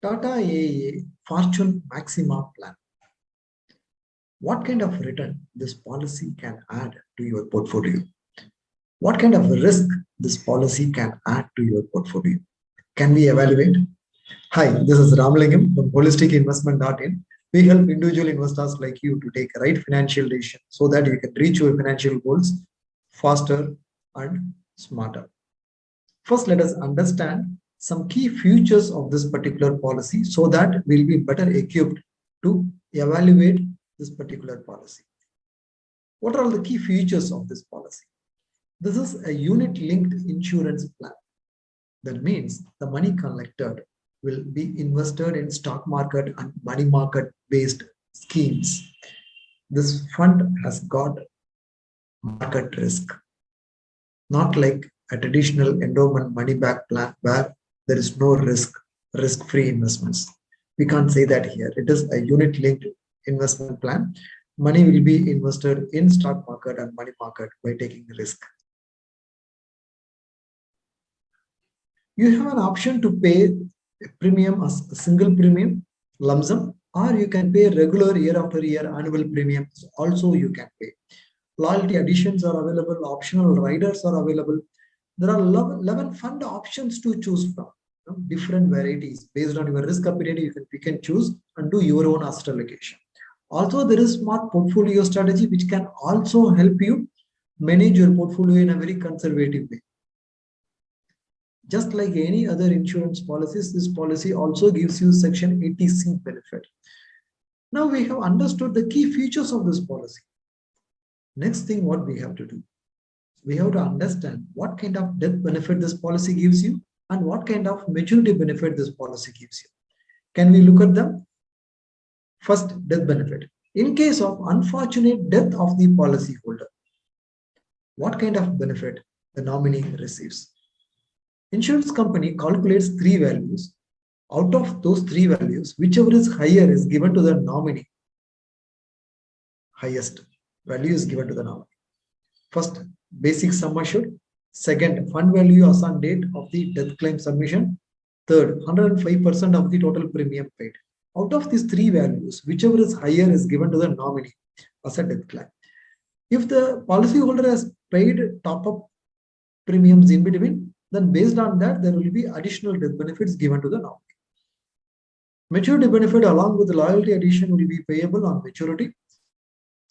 TATA AIA Fortune Maxima plan. What kind of return this policy can add to your portfolio? What kind of risk this policy can add to your portfolio? Can we evaluate? Hi, this is Ramalingam from holisticinvestment.in. We help individual investors like you to take right financial decisions so that you can reach your financial goals faster and smarter. First, let us understand some key features of this particular policy so that we'll be better equipped to evaluate this particular policy. What are the key features of this policy? This is a unit-linked insurance plan. That means the money collected will be invested in stock market and money market based schemes. This fund has got market risk, not like a traditional endowment money back plan where there is no risk-free investments. We can't say that here. It is a unit-linked investment plan. Money will be invested in stock market and money market by taking risk. You have an option to pay a premium as a single premium, lump sum, or you can pay regular year after year annual premiums. Also, you can pay. Loyalty additions are available, optional riders are available. There are 11 fund options to choose from, different varieties. Based on your risk appetite, you can pick and choose and do your own asset allocation. Also, there is smart portfolio strategy, which can also help you manage your portfolio in a very conservative way. Just like any other insurance policies, this policy also gives you Section 80C benefit. Now we have understood the key features of this policy. Next thing, what we have to do? We have to understand what kind of death benefit this policy gives you and what kind of maturity benefit this policy gives you. Can we look at them? First, death benefit. In case of unfortunate death of the policyholder, what kind of benefit the nominee receives? Insurance company calculates 3 values. Out of those 3 values, whichever is higher is given to the nominee. Highest value is given to the nominee. First, basic sum assured. Second, fund value as on date of the death claim submission. Third, 105% of the total premium paid. Out of these 3 values, whichever is higher is given to the nominee as a death claim. If the policyholder has paid top-up premiums in between, then based on that, there will be additional death benefits given to the nominee. Maturity benefit along with the loyalty addition will be payable on maturity.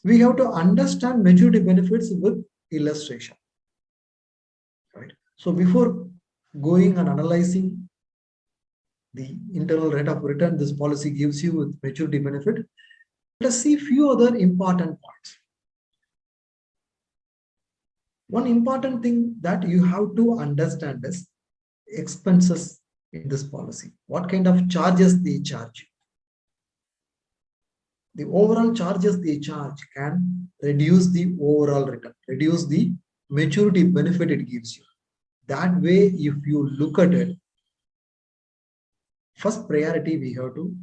We have to understand maturity benefits with illustration. Right? So before going and analyzing the internal rate of return this policy gives you with maturity benefit, let us see a few other important points. One important thing that you have to understand is expenses in this policy. What kind of charges they charge? The overall charges they charge can reduce the overall return, reduce the maturity benefit it gives you. That way, if you look at it, first priority we have to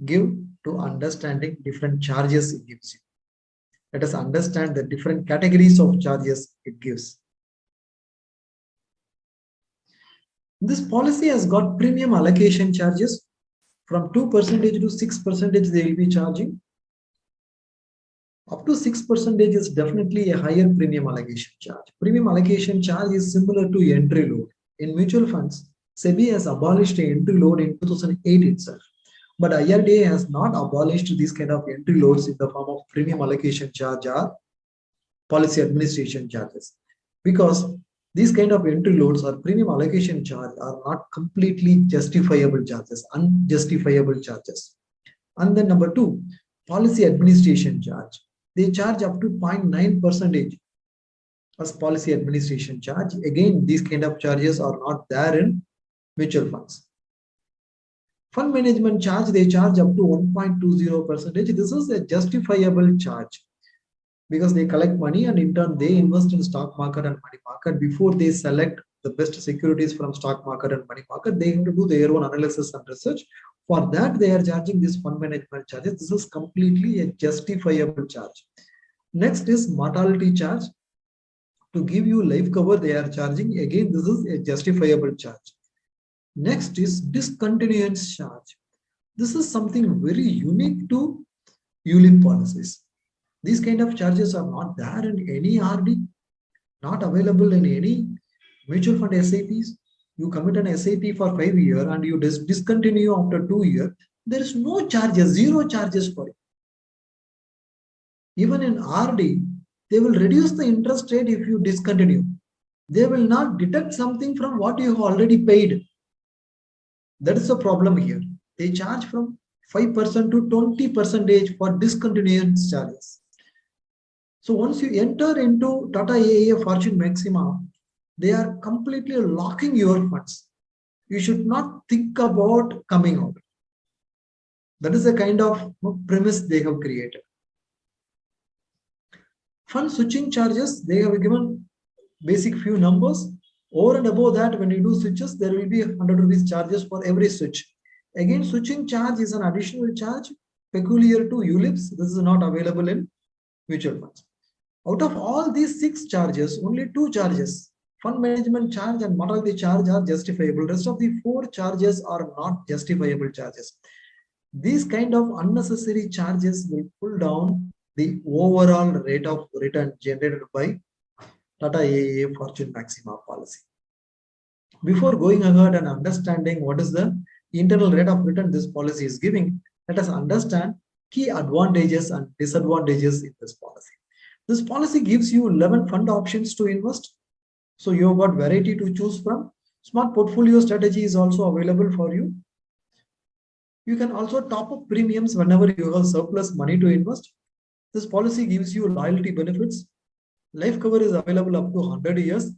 give to understanding different charges it gives you. Let us understand the different categories of charges it gives. This policy has got premium allocation charges from 2% to 6% they will be charging. Up to 6% is definitely a higher premium allocation charge. Premium allocation charge is similar to entry load. In mutual funds, SEBI has abolished entry load in 2008 itself. But IRDA has not abolished these kind of entry loads in the form of premium allocation charge or policy administration charges, because these kind of entry loads or premium allocation charge are not completely justifiable charges, unjustifiable charges. And then number 2, policy administration charge. They charge up to 0.9% as policy administration charge. Again, these kind of charges are not there in mutual funds. Fund management charge, they charge up to 1.20%. This is a justifiable charge because they collect money and in turn they invest in stock market and money market. Before they select the best securities from stock market and money market, they have to do their own analysis and research. For that, they are charging this fund management charges. This is completely a justifiable charge. Next is mortality charge. To give you life cover, they are charging. Again, this is a justifiable charge. Next is discontinuance charge. This is something very unique to ULIP policies. These kind of charges are not there in any RD, not available in any mutual fund SIPs. You commit an SIP for 5 years and you discontinue after 2 years. There is no charges, zero charges for it. Even in RD, they will reduce the interest rate if you discontinue. They will not deduct something from what you have already paid. That is the problem here. They charge from 5% to 20% for discontinuance charges. So once you enter into TATA AIA Fortune Maxima, they are completely locking your funds. You should not think about coming out. That is the kind of premise they have created. Fund switching charges, they have given basic few numbers. Over and above that, when you do switches, there will be 100 rupees charges for every switch. Again, switching charge is an additional charge peculiar to ULIPs. This is not available in mutual funds. Out of all these 6 charges, only 2 charges, fund management charge and mortality charge, are justifiable. Rest of the 4 charges are not justifiable charges. These kind of unnecessary charges will pull down the overall rate of return generated by TATA AIA Fortune Maxima policy. Before going ahead and understanding what is the internal rate of return this policy is giving, let us understand key advantages and disadvantages in this policy. This policy gives you 11 fund options to invest. So you've got variety to choose from. Smart portfolio strategy is also available for you. You can also top up premiums whenever you have surplus money to invest. This policy gives you loyalty benefits. Life cover is available up to 100 years.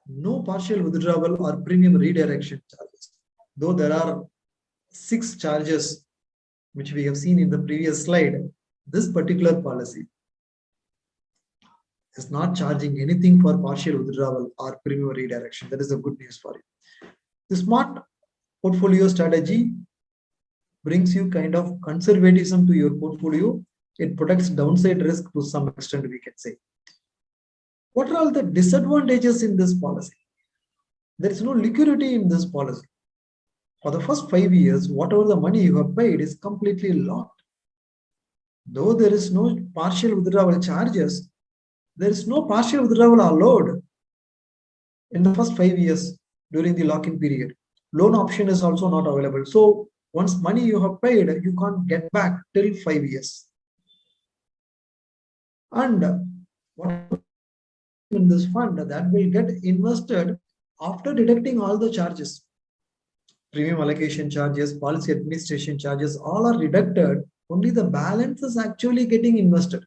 No partial withdrawal or premium redirection charges. Though there are 6 charges which we have seen in the previous slide, this particular policy is not charging anything for partial withdrawal or premium redirection. That is a good news for you. The smart portfolio strategy brings you kind of conservatism to your portfolio. It protects downside risk to some extent, we can say. What are all the disadvantages in this policy? There is no liquidity in this policy. For the first 5 years, whatever the money you have paid is completely locked. Though there is no partial withdrawal charges, there is no partial withdrawal allowed in the first 5 years during the lock-in period. Loan option is also not available. So once money you have paid, you can't get back till 5 years. And what in this fund that will get invested after deducting all the charges, premium allocation charges, policy administration charges, all are deducted. Only the balance is actually getting invested.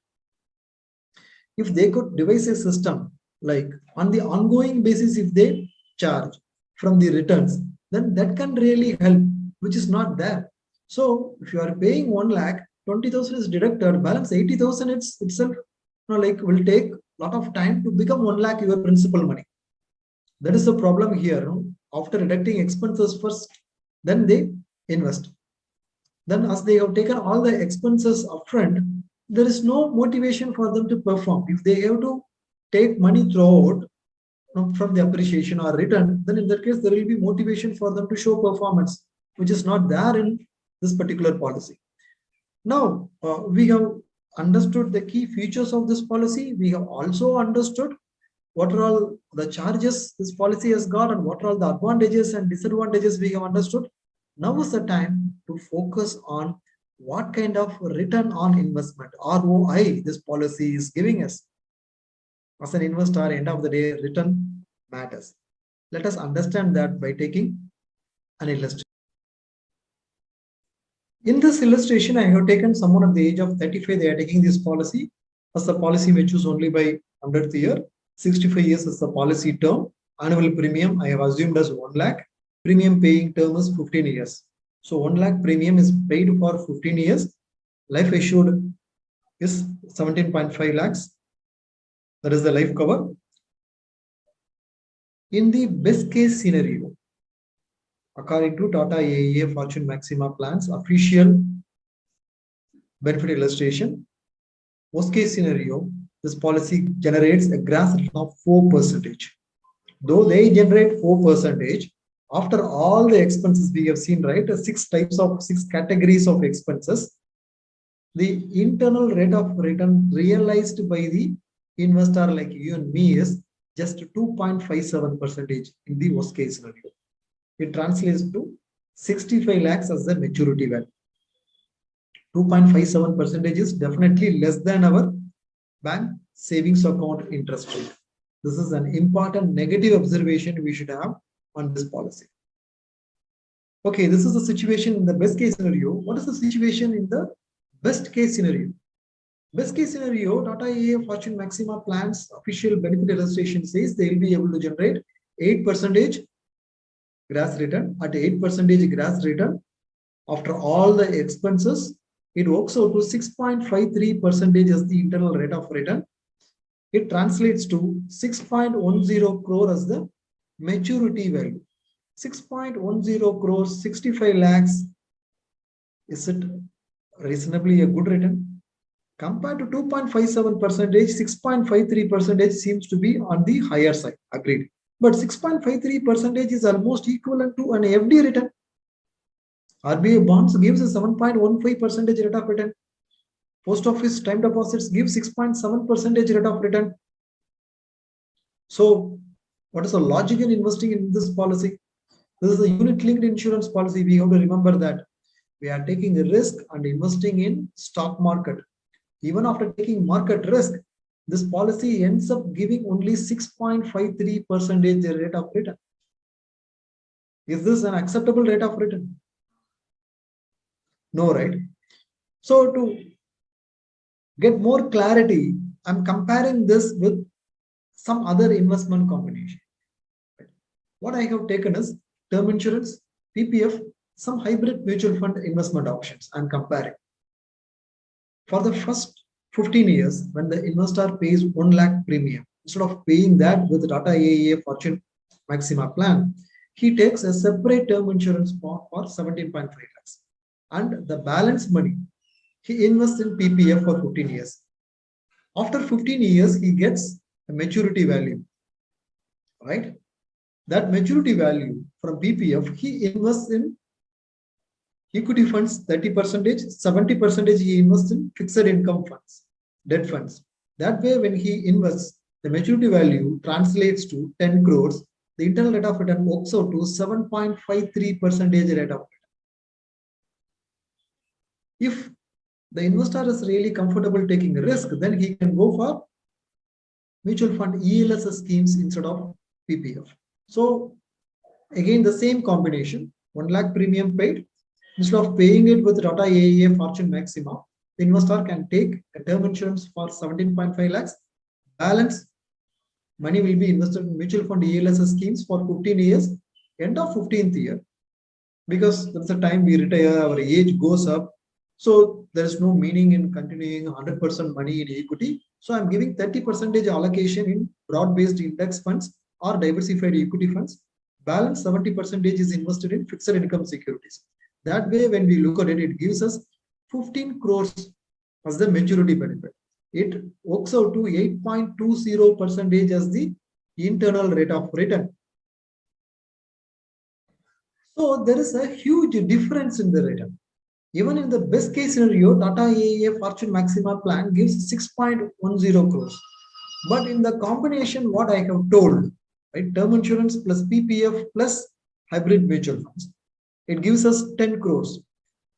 If they could devise a system like on the ongoing basis, if they charge from the returns, then that can really help, which is not there. So if you are paying 1 lakh, 20,000 is deducted, balance 80,000 itself will take a lot of time to become 1 lakh your principal money. That is the problem here. After deducting expenses first, then they invest. Then as they have taken all the expenses upfront, there is no motivation for them to perform. If they have to take money throughout from the appreciation or return, then in that case, there will be motivation for them to show performance, which is not there in this particular policy. Now, we have understood the key features of this policy. We have also understood what are all the charges this policy has got and what are all the advantages and disadvantages we have understood. Now is the time to focus on what kind of return on investment, ROI, this policy is giving us. As an investor, at the end of the day, return matters. Let us understand that by taking an illustration. In this illustration, I have taken someone at the age of 35. They are taking this policy. As the policy matures only by 100th year, 65 years is the policy term. Annual premium I have assumed as 1 lakh. Premium paying term is 15 years. So 1 lakh premium is paid for 15 years. Life assured is 17.5 lakhs. That is the life cover. In the best case scenario, according to TATA AIA Fortune Maxima plans official benefit illustration, worst case scenario, this policy generates a gross return of 4%. Though they generate 4%, After all the expenses we have seen, right? Six categories of expenses. The internal rate of return realized by the investor like you and me is just 2.57% in the worst case scenario. It translates to 65 lakhs as the maturity value. 2.57% is definitely less than our bank savings account interest rate. This is an important negative observation we should have on this policy. Okay, this is the situation in the best case scenario. What is the situation in the best case scenario? Best case scenario, TATA AIA Fortune Maxima plans official benefit illustration says they will be able to generate 8% gross return. At 8% gross return, after all the expenses, it works out to 6.53% as the internal rate of return. It translates to 6.10 crore as the maturity value. 6.10 crores, 65 lakhs. Is it reasonably a good return? Compared to 2.57%, 6.53% seems to be on the higher side. Agreed. But 6.53% is almost equivalent to an FD return. RBI bonds gives a 7.15% rate of return. Post office time deposits give 6.7% rate of return. So, what is the logic in investing in this policy? This is a unit-linked insurance policy. We have to remember that we are taking a risk and investing in stock market. Even after taking market risk, this policy ends up giving only 6.53% rate of return. Is this an acceptable rate of return? No, right? So to get more clarity, I'm comparing this with some other investment combination. What I have taken is term insurance, PPF, some hybrid mutual fund investment options. I'm comparing. For the first 15 years, when the investor pays 1 lakh premium, instead of paying that with TATA AIA Fortune Maxima plan, he takes a separate term insurance for 17.5 lakhs. And the balance money, he invests in PPF for 15 years. After 15 years, he gets a maturity value, right? That maturity value from PPF, he invests in equity funds 30%, 70% he invests in fixed income funds, debt funds. That way, when he invests, the maturity value translates to 10 crores. The internal rate of return works out to 7.53% rate of return. If the investor is really comfortable taking a risk, then he can go for mutual fund ELS schemes instead of PPF. So again, the same combination, 1 lakh premium paid. Instead of paying it with TATA AIA Fortune Maxima, the investor can take a term insurance for 17.5 lakhs. Balance money will be invested in mutual fund ELS schemes for 15 years. End of 15th year, because that's the time we retire, our age goes up. So there is no meaning in continuing 100% money in equity. So I'm giving 30% allocation in broad-based index funds or diversified equity funds. Balance 70% is invested in fixed income securities. That way, when we look at it, it gives us 15 crores as the maturity benefit. It works out to 8.20% as the internal rate of return. So there is a huge difference in the return. Even in the best case scenario, TATA AIA Fortune Maxima plan gives 6.10 crores. But in the combination, what I have told, right, term insurance plus PPF plus hybrid mutual funds, it gives us 10 crores.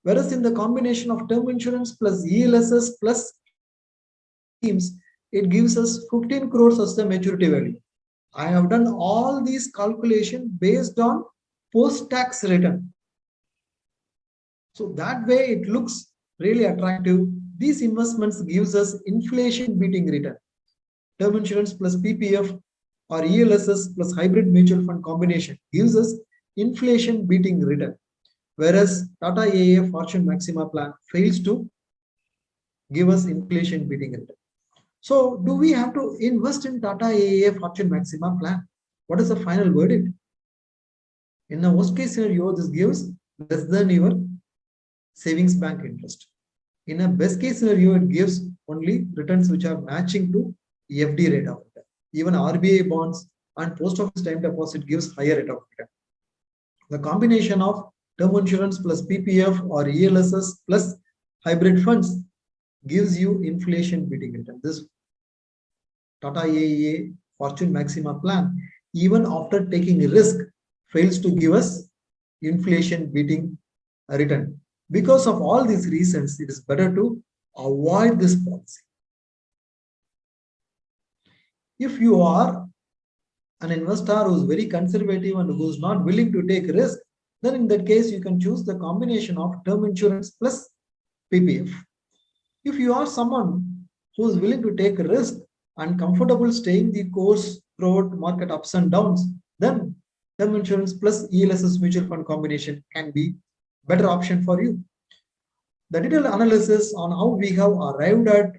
Whereas in the combination of term insurance plus ELSS plus schemes, it gives us 15 crores as the maturity value. I have done all these calculations based on post-tax return. So that way it looks really attractive. These investments gives us inflation beating return. Term insurance plus PPF or ELSS plus hybrid mutual fund combination gives us inflation beating return. Whereas TATA AIA Fortune Maxima plan fails to give us inflation beating return. So do we have to invest in TATA AIA Fortune Maxima plan? What is the final verdict? In the worst case scenario, this gives less than your savings bank interest. In a best case scenario, it gives only returns which are matching to FD rate of return. Even RBI bonds and post office time deposit gives higher rate of return. The combination of term insurance plus PPF or ELSS plus hybrid funds gives you inflation beating return. This TATA AIA Fortune Maxima plan, even after taking a risk, fails to give us inflation beating return. Because of all these reasons, it is better to avoid this policy. If you are an investor who is very conservative and who is not willing to take risk, then in that case, you can choose the combination of term insurance plus PPF. If you are someone who is willing to take a risk and comfortable staying the course throughout market ups and downs, then term insurance plus ELSS mutual fund combination can be better option for you. The detailed analysis on how we have arrived at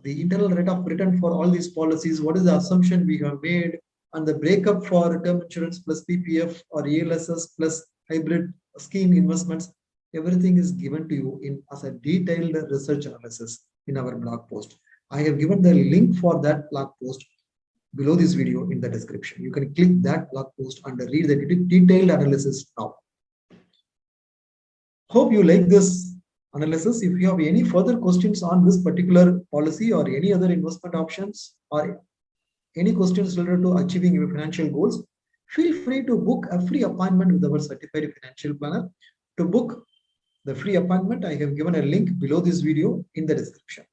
the internal rate of return for all these policies, what is the assumption we have made, and the breakup for term insurance plus PPF or ELSS plus hybrid scheme investments, everything is given to you in as a detailed research analysis in our blog post. I have given the link for that blog post below this video in the description. You can click that blog post and read the detailed analysis now. Hope you like this analysis. If you have any further questions on this particular policy or any other investment options or any questions related to achieving your financial goals, feel free to book a free appointment with our certified financial planner. To book the free appointment, I have given a link below this video in the description.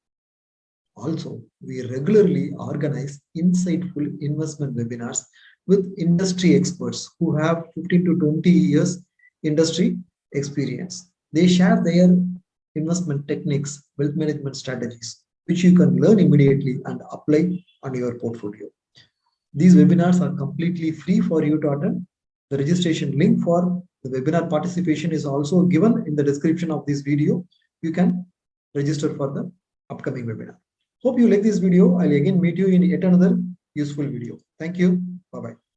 Also, we regularly organize insightful investment webinars with industry experts who have 15 to 20 years industry experience. They share their investment techniques, wealth management strategies, which you can learn immediately and apply on your portfolio. These webinars are completely free for you to attend. The registration link for the webinar participation is also given in the description of this video. You can register for the upcoming webinar. Hope you like this video. I'll again meet you in yet another useful video. Thank you. Bye-bye.